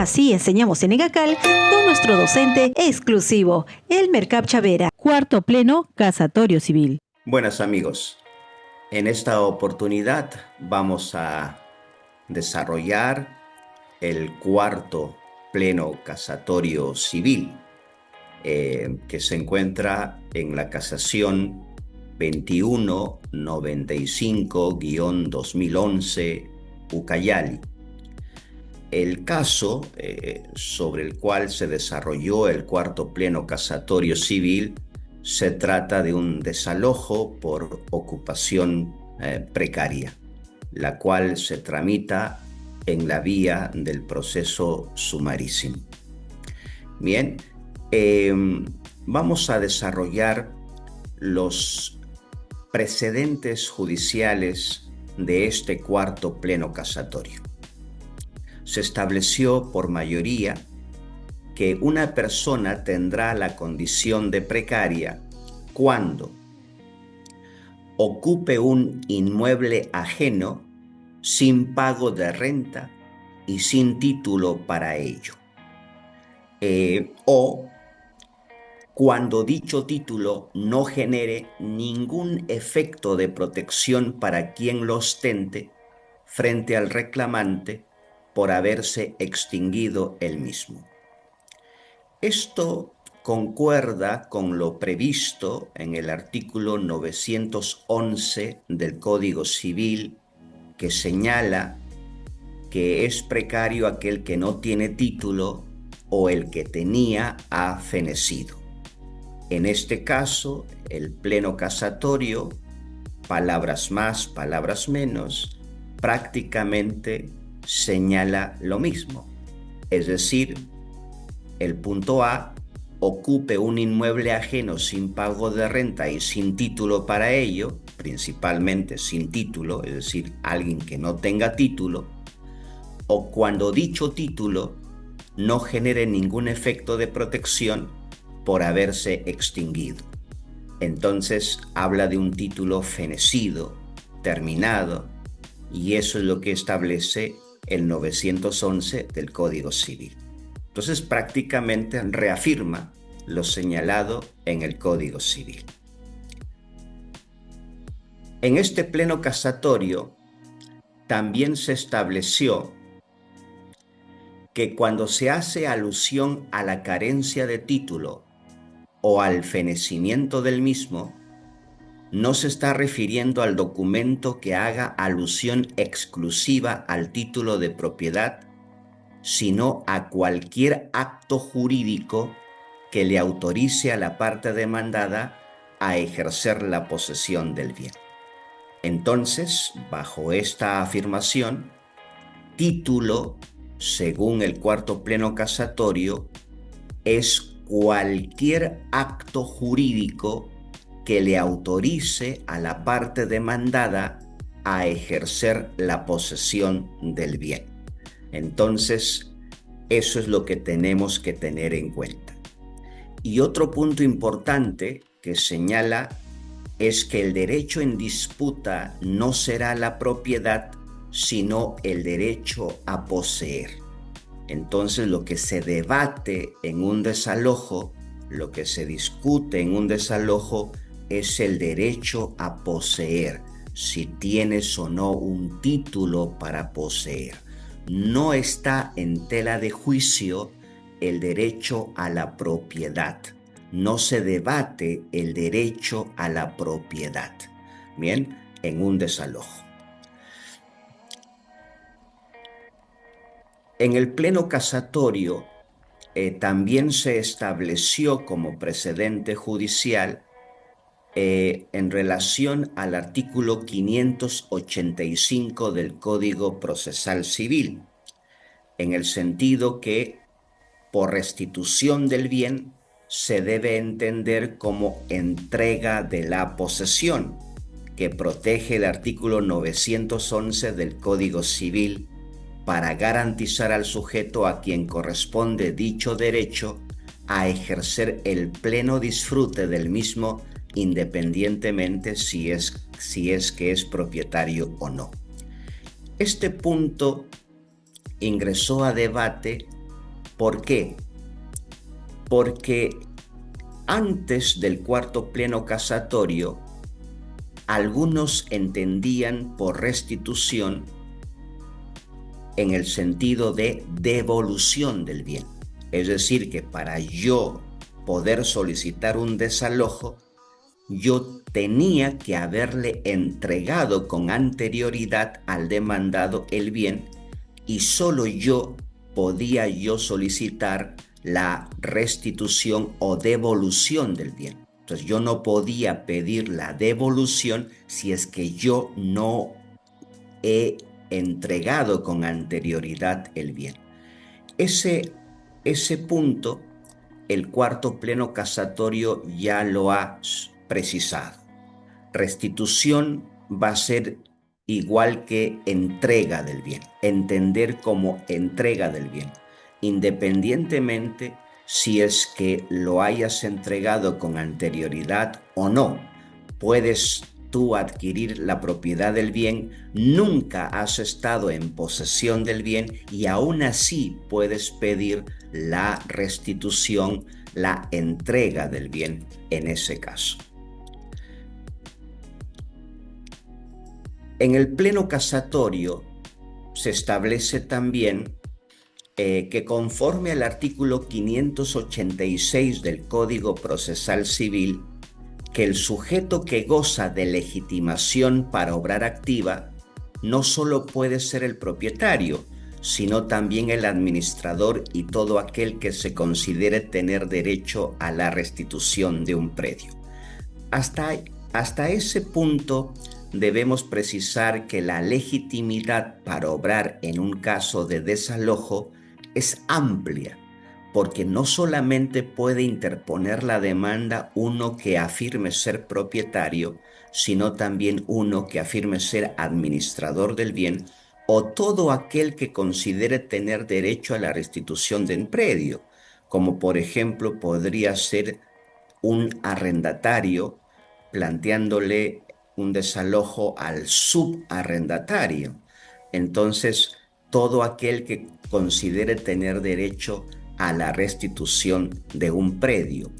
Así enseñamos en EGACAL con nuestro docente exclusivo, Elmer Capchavera. Cuarto pleno casatorio civil. Buenas amigos, en esta oportunidad vamos a desarrollar el cuarto pleno casatorio civil que se encuentra en la casación 2195-2011 Ucayali. El caso sobre el cual se desarrolló el cuarto pleno casatorio civil se trata de un desalojo por ocupación precaria, la cual se tramita en la vía del proceso sumarísimo. Bien, vamos a desarrollar los precedentes judiciales de este cuarto pleno casatorio. Se estableció por mayoría que una persona tendrá la condición de precaria cuando ocupe un inmueble ajeno sin pago de renta y sin título para ello, o cuando dicho título no genere ningún efecto de protección para quien lo ostente frente al reclamante por haberse extinguido el mismo. Esto concuerda con lo previsto en el artículo 911 del Código Civil, que señala que es precario aquel que no tiene título o el que tenía ha fenecido. En este caso, el pleno casatorio, palabras más, palabras menos, prácticamente señala lo mismo. Es decir, el punto A, ocupe un inmueble ajeno sin pago de renta y sin título para ello, principalmente sin título, es decir, alguien que no tenga título, o cuando dicho título no genere ningún efecto de protección por haberse extinguido. Entonces habla de un título fenecido, terminado, y eso es lo que establece el 911 del Código Civil. Entonces prácticamente reafirma lo señalado en el Código Civil. En este pleno casatorio también se estableció que cuando se hace alusión a la carencia de título o al fenecimiento del mismo, no se está refiriendo al documento que haga alusión exclusiva al título de propiedad, sino a cualquier acto jurídico que le autorice a la parte demandada a ejercer la posesión del bien. Entonces, bajo esta afirmación, título, según el cuarto pleno casatorio, es cualquier acto jurídico que le autorice a la parte demandada a ejercer la posesión del bien. Entonces, eso es lo que tenemos que tener en cuenta. Y otro punto importante que señala es que el derecho en disputa no será la propiedad, sino el derecho a poseer. Entonces, lo que se debate en un desalojo, lo que se discute en un desalojo es el derecho a poseer, si tienes o no un título para poseer. No está en tela de juicio el derecho a la propiedad. No se debate el derecho a la propiedad. Bien, en un desalojo. En el pleno casatorio también se estableció como precedente judicial en relación al artículo 585 del Código Procesal Civil, en el sentido que por restitución del bien se debe entender como entrega de la posesión, que protege el artículo 911 del Código Civil para garantizar al sujeto a quien corresponde dicho derecho a ejercer el pleno disfrute del mismo, independientemente si es que es propietario o no. Este punto ingresó a debate ¿Por qué? Porque antes del cuarto pleno casatorio, algunos entendían por restitución en el sentido de devolución del bien. Es decir, que para yo poder solicitar un desalojo, yo tenía que haberle entregado con anterioridad al demandado el bien y solo yo podía solicitar la restitución o devolución del bien. Entonces yo no podía pedir la devolución si es que yo no he entregado con anterioridad el bien. Ese punto, el cuarto pleno casatorio ya lo ha precisado. Restitución va a ser igual que entrega del bien, entender como entrega del bien, independientemente si es que lo hayas entregado con anterioridad o no. Puedes tú adquirir la propiedad del bien, nunca has estado en posesión del bien y aún así puedes pedir la restitución, la entrega del bien en ese caso. En el pleno casatorio se establece también que conforme al artículo 586 del Código Procesal Civil, que el sujeto que goza de legitimación para obrar activa no solo puede ser el propietario, sino también el administrador y todo aquel que se considere tener derecho a la restitución de un predio. Hasta ese punto debemos precisar que la legitimidad para obrar en un caso de desalojo es amplia, porque no solamente puede interponer la demanda uno que afirme ser propietario, sino también uno que afirme ser administrador del bien o todo aquel que considere tener derecho a la restitución del predio, como por ejemplo podría ser un arrendatario planteándole un desalojo al subarrendatario. Entonces, todo aquel que considere tener derecho a la restitución de un predio.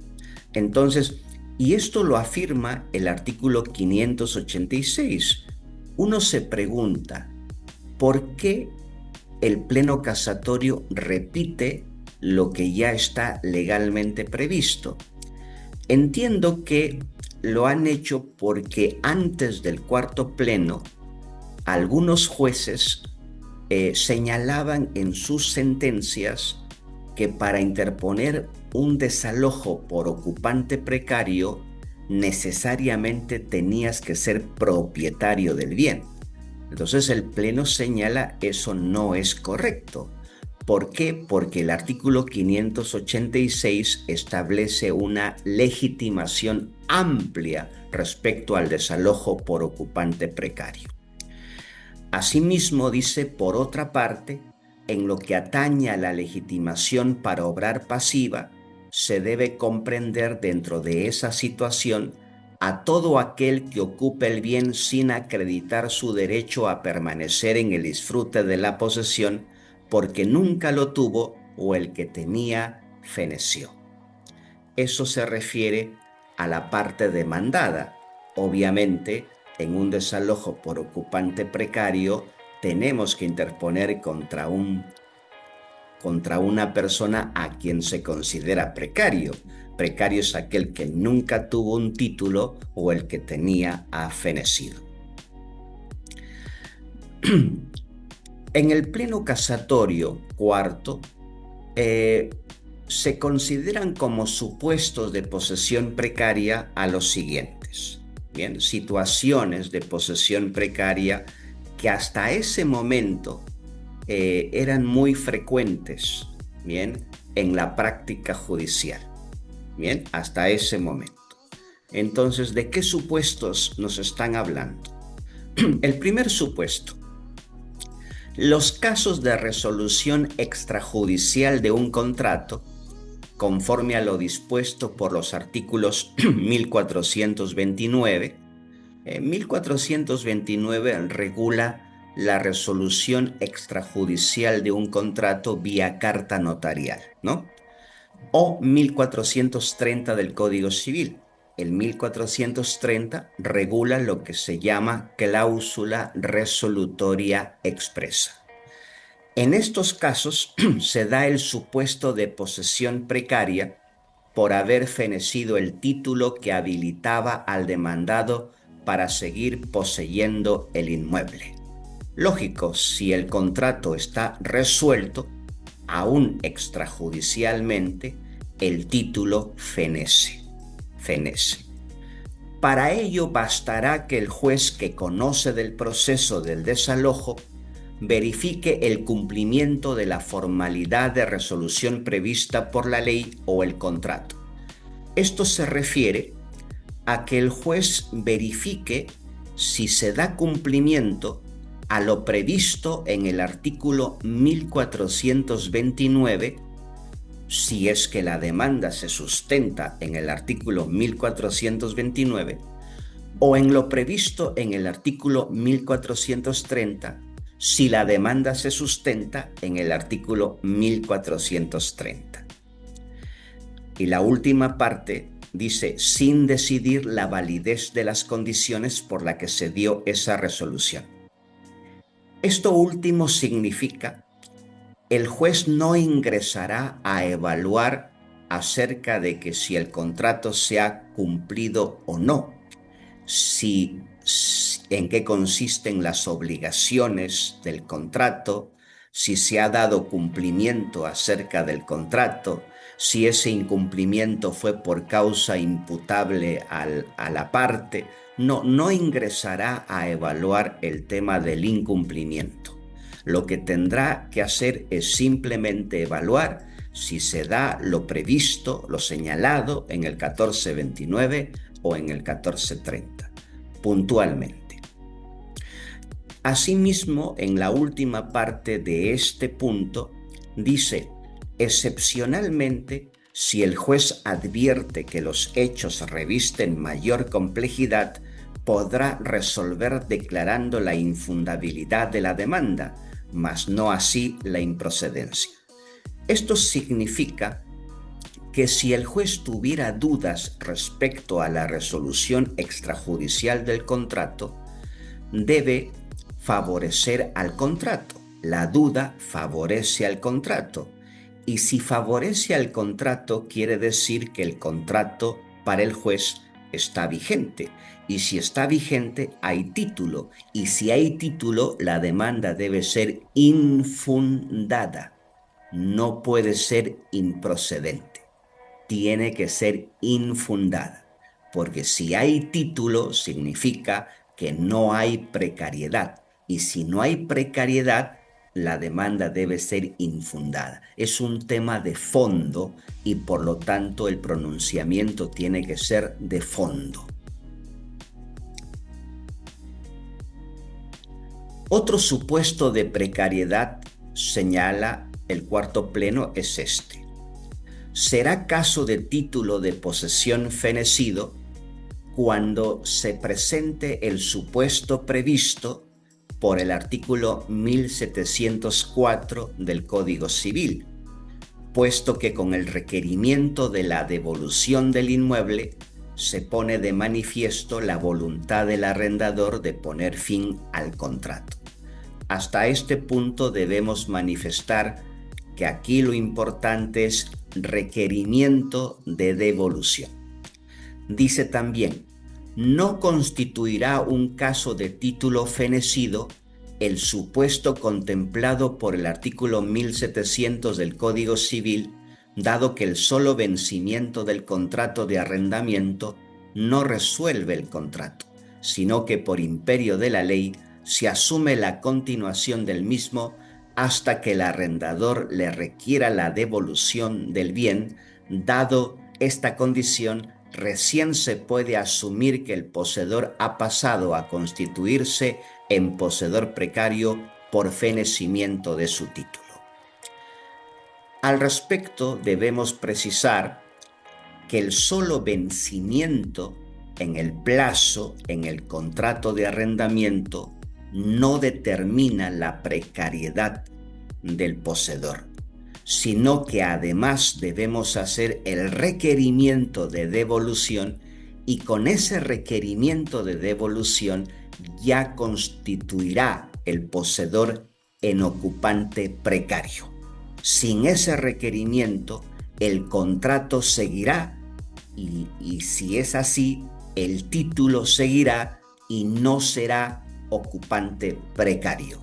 Entonces, y esto lo afirma el artículo 586. Uno se pregunta, ¿por qué el pleno casatorio repite lo que ya está legalmente previsto? Entiendo que lo han hecho porque antes del cuarto pleno, algunos jueces señalaban en sus sentencias que para interponer un desalojo por ocupante precario, necesariamente tenías que ser propietario del bien. Entonces el Pleno señala eso no es correcto. ¿Por qué? Porque el artículo 586 establece una legitimación amplia respecto al desalojo por ocupante precario. Asimismo, dice, por otra parte, en lo que atañe a la legitimación para obrar pasiva, se debe comprender dentro de esa situación a todo aquel que ocupe el bien sin acreditar su derecho a permanecer en el disfrute de la posesión porque nunca lo tuvo o el que tenía feneció. Eso se refiere a la parte demandada. Obviamente, en un desalojo por ocupante precario, tenemos que interponer contra una persona a quien se considera precario. Precario es aquel que nunca tuvo un título o el que tenía fenecido. En el pleno casatorio cuarto, se consideran como supuestos de posesión precaria a los siguientes. Bien, situaciones de posesión precaria que hasta ese momento eran muy frecuentes, bien, en la práctica judicial. Bien, hasta ese momento. Entonces, ¿de qué supuestos nos están hablando? El primer supuesto: los casos de resolución extrajudicial de un contrato, conforme a lo dispuesto por los artículos 1429. 1429 regula la resolución extrajudicial de un contrato vía carta notarial, ¿no? O 1430 del Código Civil. El 1430 regula lo que se llama cláusula resolutoria expresa. En estos casos se da el supuesto de posesión precaria por haber fenecido el título que habilitaba al demandado para seguir poseyendo el inmueble. Lógico, si el contrato está resuelto, aún extrajudicialmente, el título fenece. Para ello bastará que el juez que conoce del proceso del desalojo verifique el cumplimiento de la formalidad de resolución prevista por la ley o el contrato. Esto se refiere a que el juez verifique si se da cumplimiento a lo previsto en el artículo 1429, si es que la demanda se sustenta en el artículo 1429, o en lo previsto en el artículo 1430, si la demanda se sustenta en el artículo 1430. Y la última parte dice, sin decidir la validez de las condiciones por las que se dio esa resolución. Esto último significa, el juez no ingresará a evaluar acerca de que si el contrato se ha cumplido o no, en qué consisten las obligaciones del contrato, si se ha dado cumplimiento acerca del contrato, si ese incumplimiento fue por causa imputable a la parte. No ingresará a evaluar el tema del incumplimiento. Lo que tendrá que hacer es simplemente evaluar si se da lo previsto, lo señalado en el 1429 o en el 1430, puntualmente. Asimismo, en la última parte de este punto, dice, excepcionalmente, si el juez advierte que los hechos revisten mayor complejidad, podrá resolver declarando la infundabilidad de la demanda, mas no así la improcedencia. Esto significa que si el juez tuviera dudas respecto a la resolución extrajudicial del contrato, debe favorecer al contrato. La duda favorece al contrato. Y si favorece al contrato, quiere decir que el contrato para el juez está vigente. Y si está vigente, hay título. Y si hay título, la demanda debe ser infundada. No puede ser improcedente. Tiene que ser infundada. Porque si hay título, significa que no hay precariedad. Y si no hay precariedad, la demanda debe ser infundada. Es un tema de fondo y por lo tanto el pronunciamiento tiene que ser de fondo. Otro supuesto de precariedad, señala el cuarto pleno, es este. Será caso de título de posesión fenecido cuando se presente el supuesto previsto por el artículo 1704 del Código Civil, puesto que con el requerimiento de la devolución del inmueble se pone de manifiesto la voluntad del arrendador de poner fin al contrato. Hasta este punto debemos manifestar que aquí lo importante es requerimiento de devolución. Dice también, no constituirá un caso de título fenecido el supuesto contemplado por el artículo 1700 del Código Civil, dado que el solo vencimiento del contrato de arrendamiento no resuelve el contrato, sino que por imperio de la ley se asume la continuación del mismo hasta que el arrendador le requiera la devolución del bien. Dado esta condición, recién se puede asumir que el poseedor ha pasado a constituirse en poseedor precario por fenecimiento de su título. Al respecto, debemos precisar que el solo vencimiento en el plazo en el contrato de arrendamiento no determina la precariedad del poseedor, sino que además debemos hacer el requerimiento de devolución, y con ese requerimiento de devolución ya constituirá el poseedor en ocupante precario. Sin ese requerimiento, el contrato seguirá y si es así, el título seguirá y no será ocupante precario.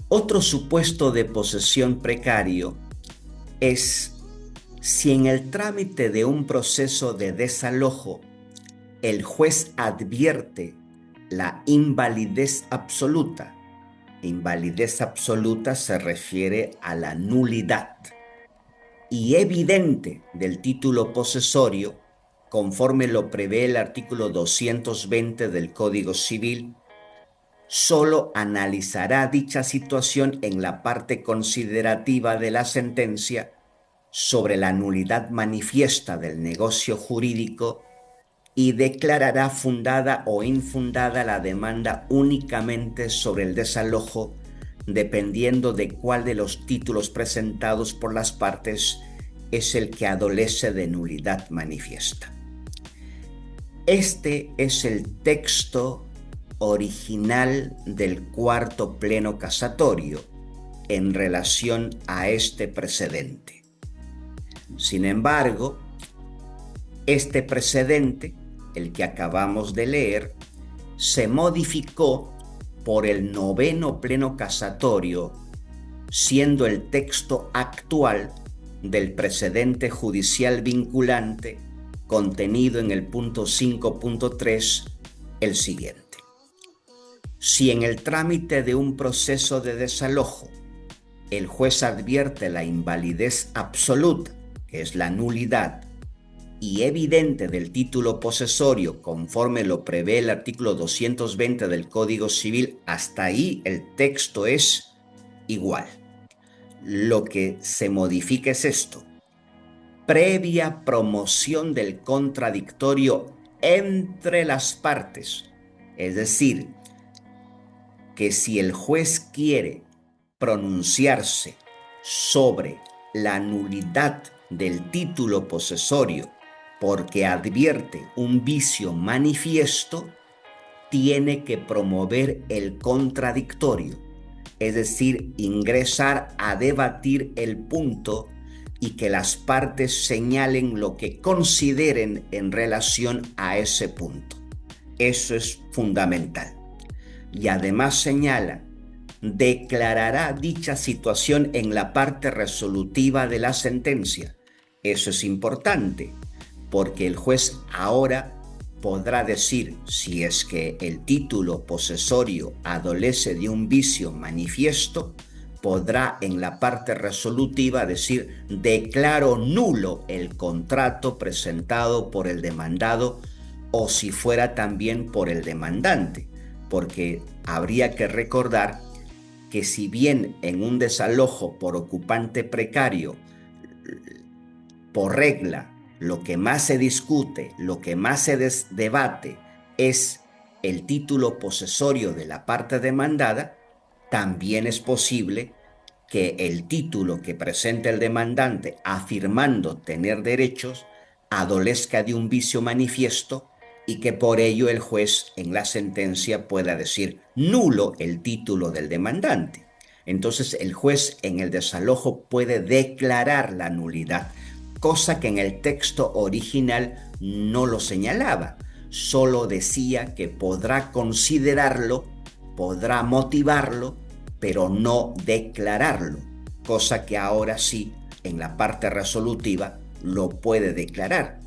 Otro supuesto de posesión precario es si en el trámite de un proceso de desalojo el juez advierte la invalidez absoluta. Invalidez absoluta se refiere a la nulidad y evidente del título posesorio, conforme lo prevé el artículo 220 del Código Civil. Solo analizará dicha situación en la parte considerativa de la sentencia sobre la nulidad manifiesta del negocio jurídico y declarará fundada o infundada la demanda únicamente sobre el desalojo, dependiendo de cuál de los títulos presentados por las partes es el que adolece de nulidad manifiesta. Este es el texto original del cuarto pleno casatorio en relación a este precedente. Sin embargo, este precedente, el que acabamos de leer, se modificó por el noveno pleno casatorio, siendo el texto actual del precedente judicial vinculante contenido en el punto 5.3 el siguiente. Si en el trámite de un proceso de desalojo el juez advierte la invalidez absoluta, que es la nulidad, y evidente del título posesorio, conforme lo prevé el artículo 220 del Código Civil, hasta ahí el texto es igual. Lo que se modifica es esto: previa promoción del contradictorio entre las partes. Es decir, que si el juez quiere pronunciarse sobre la nulidad del título posesorio porque advierte un vicio manifiesto, tiene que promover el contradictorio, es decir, ingresar a debatir el punto y que las partes señalen lo que consideren en relación a ese punto. Eso es fundamental. Y además señala: declarará dicha situación en la parte resolutiva de la sentencia. Eso es importante, porque el juez ahora podrá decir, si es que el título posesorio adolece de un vicio manifiesto, podrá en la parte resolutiva decir: declaro nulo el contrato presentado por el demandado, o si fuera también por el demandante, porque habría que recordar que si bien en un desalojo por ocupante precario, por regla, lo que más se discute, lo que más se debate es el título posesorio de la parte demandada, también es posible que el título que presente el demandante afirmando tener derechos adolezca de un vicio manifiesto y que por ello el juez en la sentencia pueda decir nulo el título del demandante. Entonces el juez en el desalojo puede declarar la nulidad, cosa que en el texto original no lo señalaba. Solo decía que podrá considerarlo, podrá motivarlo, pero no declararlo, cosa que ahora sí, en la parte resolutiva, lo puede declarar.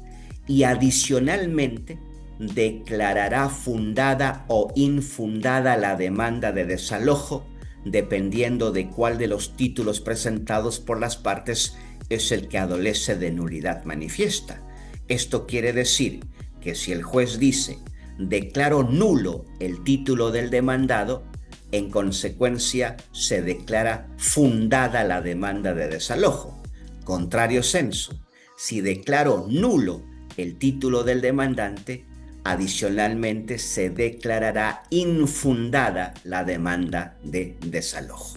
Y adicionalmente, declarará fundada o infundada la demanda de desalojo, dependiendo de cuál de los títulos presentados por las partes es el que adolece de nulidad manifiesta. Esto quiere decir que si el juez dice: declaro nulo el título del demandado, en consecuencia se declara fundada la demanda de desalojo. Contrario sensu, si declaro nulo el título del demandante, Adicionalmente, se declarará infundada la demanda de desalojo.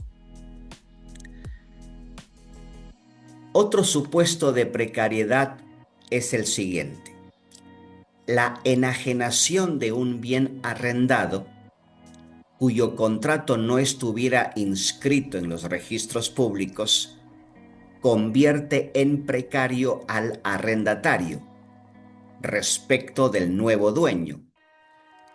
Otro supuesto de precariedad es el siguiente: la enajenación de un bien arrendado cuyo contrato no estuviera inscrito en los registros públicos convierte en precario al arrendatario respecto del nuevo dueño.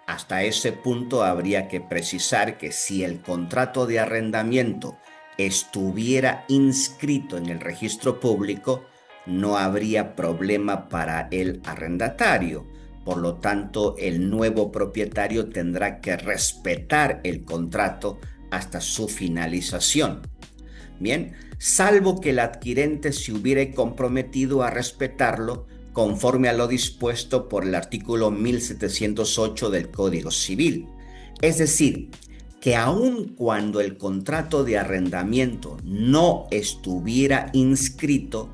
Hasta ese punto habría que precisar que si el contrato de arrendamiento estuviera inscrito en el registro público, no habría problema para el arrendatario. Por lo tanto, el nuevo propietario tendrá que respetar el contrato hasta su finalización. Bien, salvo que el adquirente se hubiere comprometido a respetarlo conforme a lo dispuesto por el artículo 1708 del Código Civil. Es decir, que aun cuando el contrato de arrendamiento no estuviera inscrito,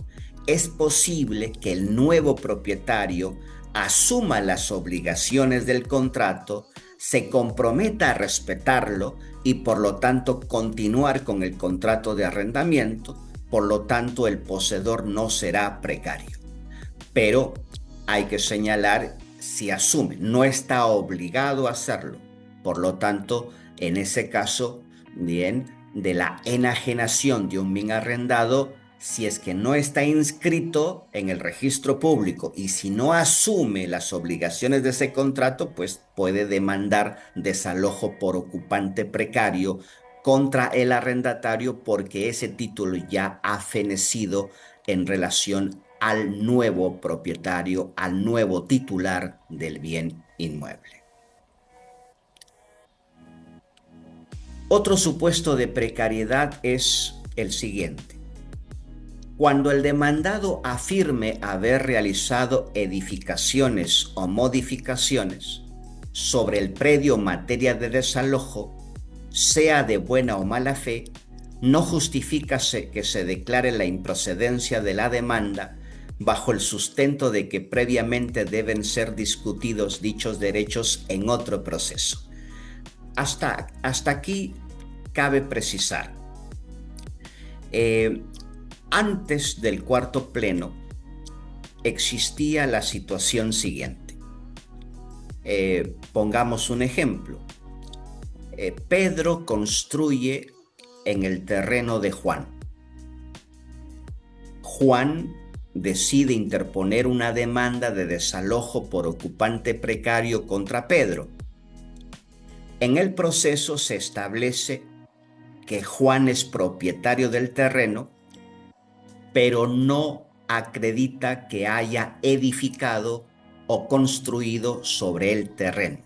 es posible que el nuevo propietario asuma las obligaciones del contrato, se comprometa a respetarlo y por lo tanto continuar con el contrato de arrendamiento. Por lo tanto, el poseedor no será precario. Pero hay que señalar si asume, no está obligado a hacerlo. Por lo tanto, en ese caso, bien, de la enajenación de un bien arrendado, si es que no está inscrito en el registro público y si no asume las obligaciones de ese contrato, pues puede demandar desalojo por ocupante precario contra el arrendatario porque ese título ya ha fenecido en relación al nuevo propietario, al nuevo titular del bien inmueble. Otro supuesto de precariedad es el siguiente: cuando el demandado afirme haber realizado edificaciones o modificaciones sobre el predio materia de desalojo, sea de buena o mala fe, no justifica que se declare la improcedencia de la demanda bajo el sustento de que previamente deben ser discutidos dichos derechos en otro proceso. Hasta aquí cabe precisar. Antes del cuarto pleno existía la situación siguiente. Pongamos un ejemplo. Pedro construye en el terreno de Juan. Juan decide interponer una demanda de desalojo por ocupante precario contra Pedro. En el proceso se establece que Juan es propietario del terreno, pero no acredita que haya edificado o construido sobre el terreno.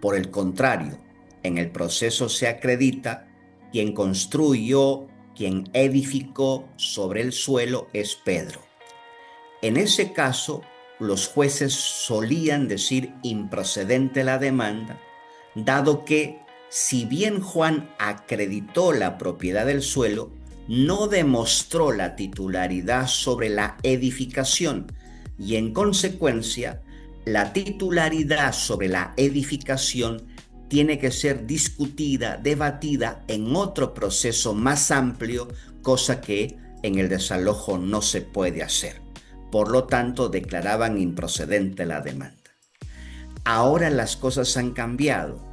Por el contrario, en el proceso se acredita quien construyó, quien edificó sobre el suelo es Pedro. En ese caso, los jueces solían decir improcedente la demanda, dado que, si bien Juan acreditó la propiedad del suelo, no demostró la titularidad sobre la edificación y, en consecuencia, la titularidad sobre la edificación tiene que ser discutida, debatida en otro proceso más amplio, cosa que en el desalojo no se puede hacer. Por lo tanto, declaraban improcedente la demanda. Ahora las cosas han cambiado,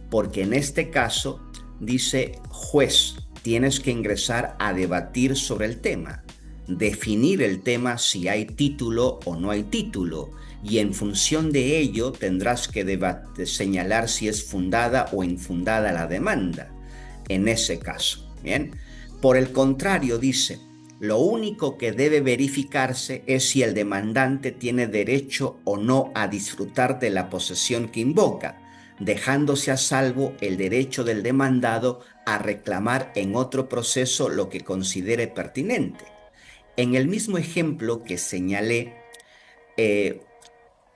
porque en este caso dice: juez, tienes que ingresar a debatir sobre el tema, definir el tema si hay título o no hay título, y en función de ello tendrás que señalar si es fundada o infundada la demanda en ese caso. Bien, por el contrario, dice: lo único que debe verificarse es si el demandante tiene derecho o no a disfrutar de la posesión que invoca, dejándose a salvo el derecho del demandado a reclamar en otro proceso lo que considere pertinente. En el mismo ejemplo que señalé,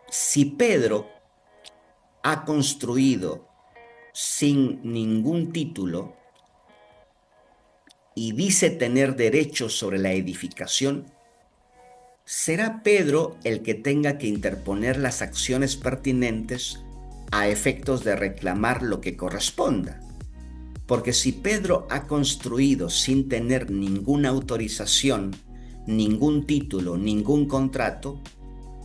si Pedro ha construido sin ningún título y dice tener derecho sobre la edificación, será Pedro el que tenga que interponer las acciones pertinentes a efectos de reclamar lo que corresponda. Porque si Pedro ha construido sin tener ninguna autorización, ningún título, ningún contrato,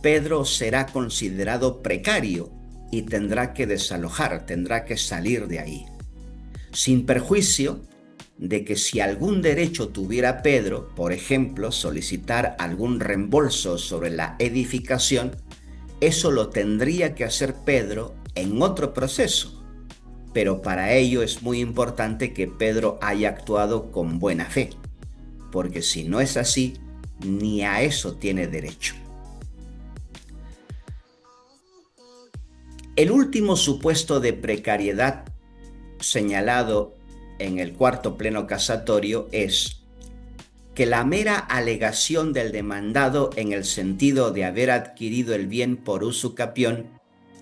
Pedro será considerado precario y tendrá que desalojar, tendrá que salir de ahí. Sin perjuicio de que si algún derecho tuviera Pedro, por ejemplo, solicitar algún reembolso sobre la edificación, eso lo tendría que hacer Pedro en otro proceso. Pero para ello es muy importante que Pedro haya actuado con buena fe, porque si no es así, ni a eso tiene derecho. El último supuesto de precariedad señalado en el cuarto pleno casatorio es que la mera alegación del demandado en el sentido de haber adquirido el bien por usucapión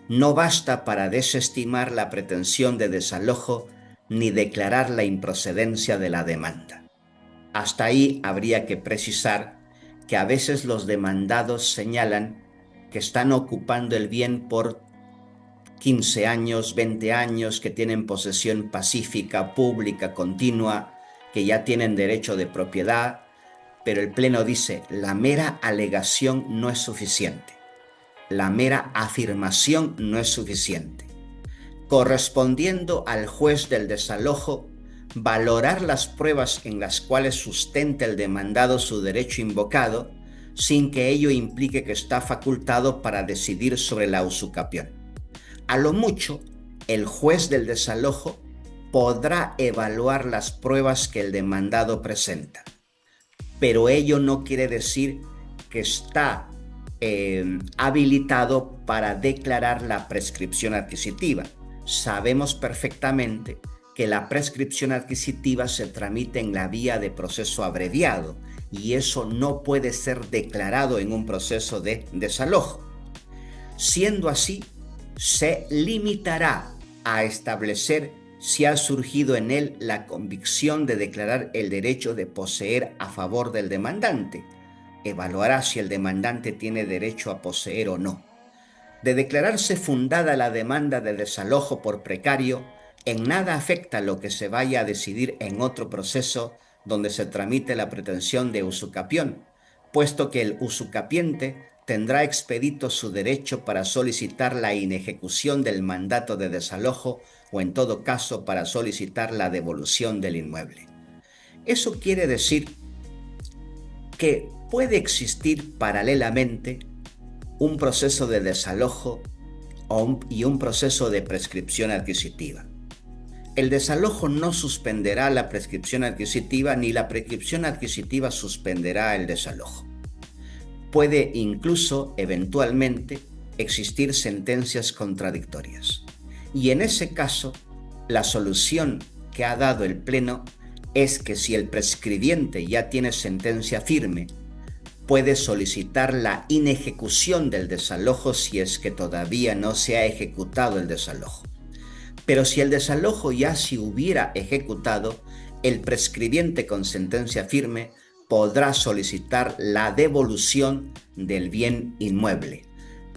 no basta para desestimar la pretensión de desalojo ni declarar la improcedencia de la demanda. Hasta ahí habría que precisar que a veces los demandados señalan que están ocupando el bien por 15 años, 20 años, que tienen posesión pacífica, pública, continua, que ya tienen derecho de propiedad, pero el Pleno dice, la mera alegación no es suficiente. La mera afirmación no es suficiente. Correspondiendo al juez del desalojo, valorar las pruebas en las cuales sustenta el demandado su derecho invocado, sin que ello implique que está facultado para decidir sobre la usucapión. A lo mucho, el juez del desalojo podrá evaluar las pruebas que el demandado presenta, pero ello no quiere decir que está habilitado para declarar la prescripción adquisitiva. Sabemos perfectamente que la prescripción adquisitiva se tramita en la vía de proceso abreviado y eso no puede ser declarado en un proceso de desalojo. Siendo así, se limitará a establecer si ha surgido en él la convicción de declarar el derecho de poseer a favor del demandante. Evaluará si el demandante tiene derecho a poseer o no. De declararse fundada la demanda de desalojo por precario, en nada afecta lo que se vaya a decidir en otro proceso donde se tramite la pretensión de usucapión, puesto que el usucapiente tendrá expedito su derecho para solicitar la inejecución del mandato de desalojo o en todo caso para solicitar la devolución del inmueble. Eso quiere decir que puede existir paralelamente un proceso de desalojo y un proceso de prescripción adquisitiva. El desalojo no suspenderá la prescripción adquisitiva ni la prescripción adquisitiva suspenderá el desalojo. Puede incluso, eventualmente, existir sentencias contradictorias. Y en ese caso, la solución que ha dado el Pleno es que si el prescribiente ya tiene sentencia firme, puede solicitar la inejecución del desalojo si es que todavía no se ha ejecutado el desalojo. Pero si el desalojo ya se hubiera ejecutado, el prescribiente con sentencia firme podrá solicitar la devolución del bien inmueble.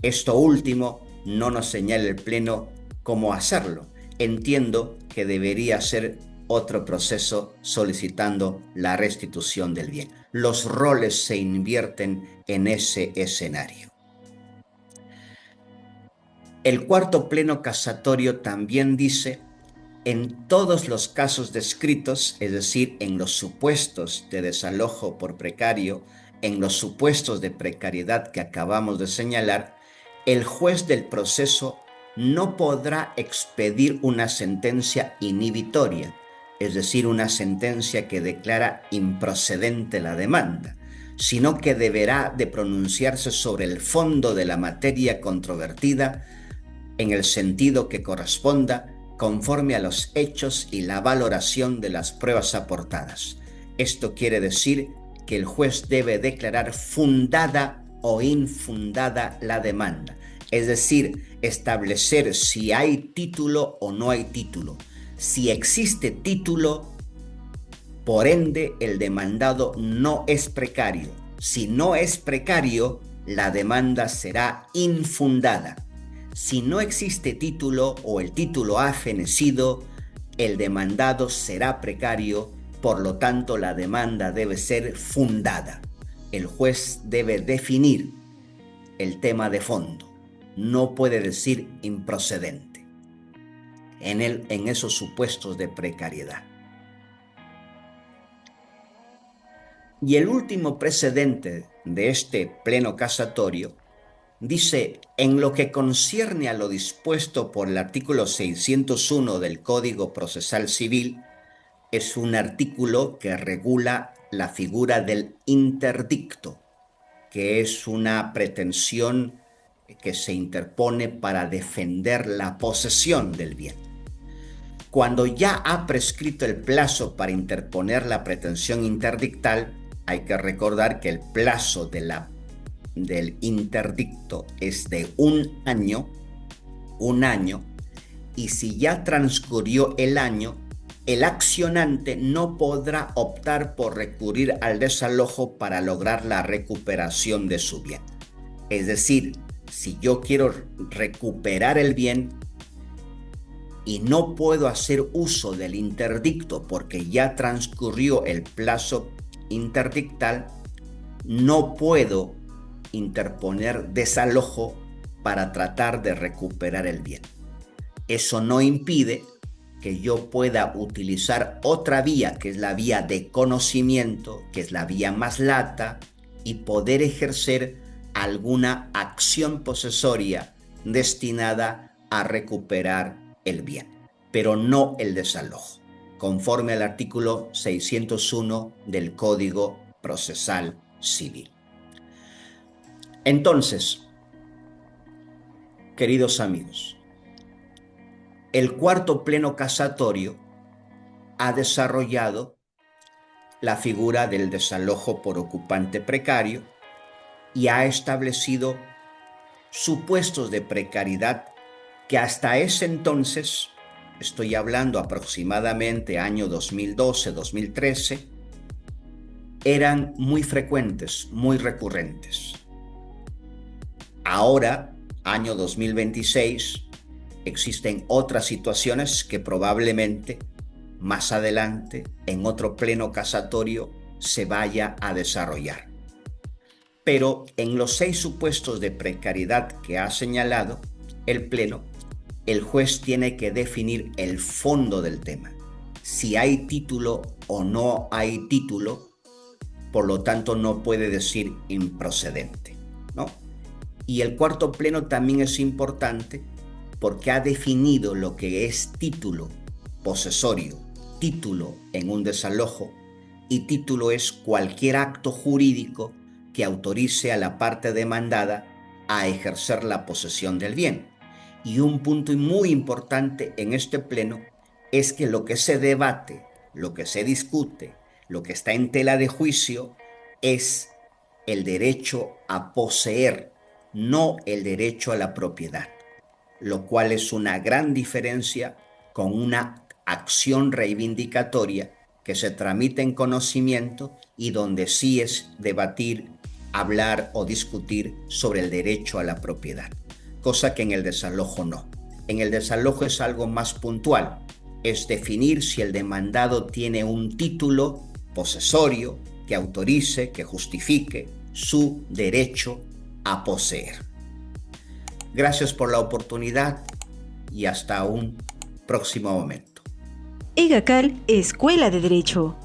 Esto último no nos señala el Pleno cómo hacerlo. Entiendo que debería ser otro proceso solicitando la restitución del bien. Los roles se invierten en ese escenario. El cuarto pleno casatorio también dice, en todos los casos descritos, es decir, en los supuestos de desalojo por precario, en los supuestos de precariedad que acabamos de señalar, el juez del proceso no podrá expedir una sentencia inhibitoria, es decir, una sentencia que declara improcedente la demanda, sino que deberá de pronunciarse sobre el fondo de la materia controvertida en el sentido que corresponda conforme a los hechos y la valoración de las pruebas aportadas. Esto quiere decir que el juez debe declarar fundada o infundada la demanda, es decir, establecer si hay título o no hay título. Si existe título, por ende, el demandado no es precario. Si no es precario, la demanda será infundada. Si no existe título o el título ha fenecido, el demandado será precario, por lo tanto la demanda debe ser fundada. El juez debe definir el tema de fondo, no puede decir improcedente en esos supuestos de precariedad. Y el último precedente de este pleno casatorio dice: en lo que concierne a lo dispuesto por el artículo 601 del Código Procesal Civil, es un artículo que regula la figura del interdicto, que es una pretensión que se interpone para defender la posesión del bien. Cuando ya ha prescrito el plazo para interponer la pretensión interdictal, hay que recordar que el plazo del interdicto es de un año, y si ya transcurrió el año, el accionante no podrá optar por recurrir al desalojo para lograr la recuperación de su bien. Es decir, si yo quiero recuperar el bien y no puedo hacer uso del interdicto porque ya transcurrió el plazo interdictal, no puedo interponer desalojo para tratar de recuperar el bien. Eso no impide que yo pueda utilizar otra vía, que es la vía de conocimiento, que es la vía más lata, y poder ejercer alguna acción posesoria destinada a recuperar el bien, pero no el desalojo, conforme al artículo 601 del Código Procesal Civil. Entonces, queridos amigos, el cuarto pleno casatorio ha desarrollado la figura del desalojo por ocupante precario y ha establecido supuestos de precariedad que hasta ese entonces, estoy hablando aproximadamente año 2012-2013, eran muy frecuentes, muy recurrentes. Ahora, año 2026, existen otras situaciones que probablemente más adelante, en otro pleno casatorio, se vaya a desarrollar. Pero en los 6 supuestos de precariedad que ha señalado el pleno, el juez tiene que definir el fondo del tema. Si hay título o no hay título, por lo tanto no puede decir improcedente, ¿no? Y el cuarto pleno también es importante porque ha definido lo que es título posesorio, título en un desalojo, y título es cualquier acto jurídico que autorice a la parte demandada a ejercer la posesión del bien. Y un punto muy importante en este pleno es que lo que se debate, lo que se discute, lo que está en tela de juicio es el derecho a poseer, no el derecho a la propiedad, lo cual es una gran diferencia con una acción reivindicatoria que se tramita en conocimiento y donde sí es debatir, hablar o discutir sobre el derecho a la propiedad, cosa que en el desalojo no. En el desalojo es algo más puntual, es definir si el demandado tiene un título posesorio que autorice, que justifique su derecho a poseer. Gracias por la oportunidad y hasta un próximo momento. EGACAL, Escuela de Derecho.